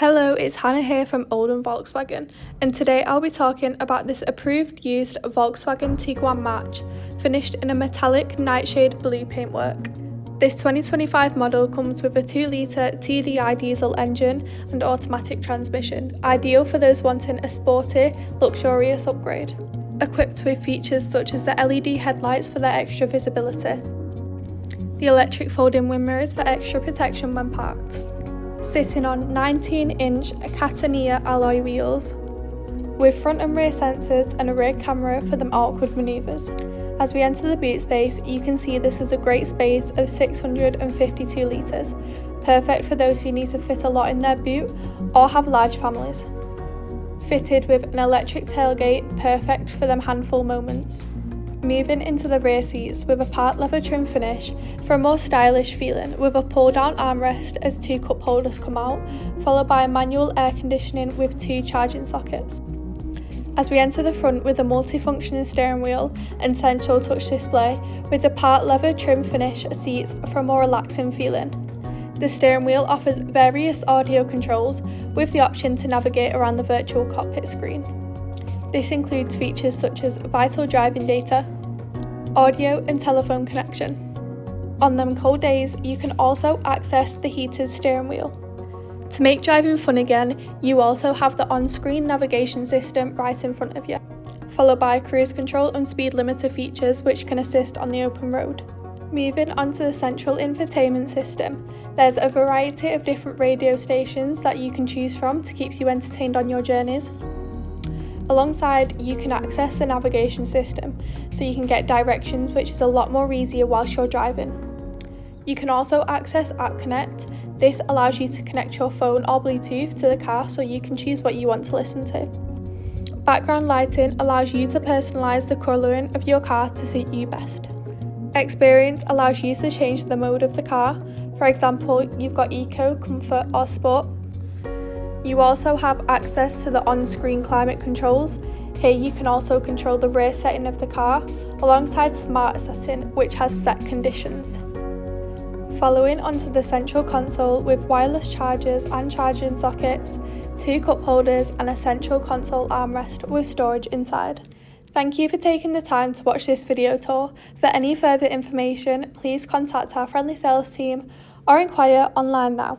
Hello, it's Hannah here from Oldham Volkswagen, and today I'll be talking about this approved used Volkswagen Tiguan match, finished in a metallic nightshade blue paintwork. This 2025 model comes with a 2-litre TDI diesel engine and automatic transmission, ideal for those wanting a sporty, luxurious upgrade. Equipped with features such as the LED headlights for their extra visibility, the electric folding wind mirrors for extra protection when parked, sitting on 19-inch Catennia alloy wheels, with front and rear sensors and a rear camera for them awkward manoeuvres. As we enter the boot space, you can see this is a great space of 652 litres, perfect for those who need to fit a lot in their boot or have large families. Fitted with an electric tailgate, perfect for them handful moments. Moving into the rear seats with a part leather trim finish for a more stylish feeling, with a pull down armrest as 2 cup holders come out, followed by manual air conditioning with 2 charging sockets. As we enter the front with a multi-functioning steering wheel and central touch display with the part leather trim finish seats for a more relaxing feeling. The steering wheel offers various audio controls with the option to navigate around the virtual cockpit screen. This includes features such as vital driving data, audio and telephone connection. On them cold days, you can also access the heated steering wheel. To make driving fun again, you also have the on-screen navigation system right in front of you, followed by cruise control and speed limiter features which can assist on the open road. Moving on to the central infotainment system, there's a variety of different radio stations that you can choose from to keep you entertained on your journeys. Alongside, you can access the navigation system, so you can get directions, which is a lot more easier whilst you're driving. You can also access App Connect. This allows you to connect your phone or Bluetooth to the car so you can choose what you want to listen to. Background lighting allows you to personalise the colouring of your car to suit you best. Experience allows you to change the mode of the car. For example, you've got Eco, Comfort or Sport. You also have access to the on-screen climate controls. Here you can also control the rear setting of the car, alongside Smart Setting, which has set conditions. Following onto the central console with wireless chargers and charging sockets, 2 cup holders and a central console armrest with storage inside. Thank you for taking the time to watch this video tour. For any further information, please contact our friendly sales team or inquire online now.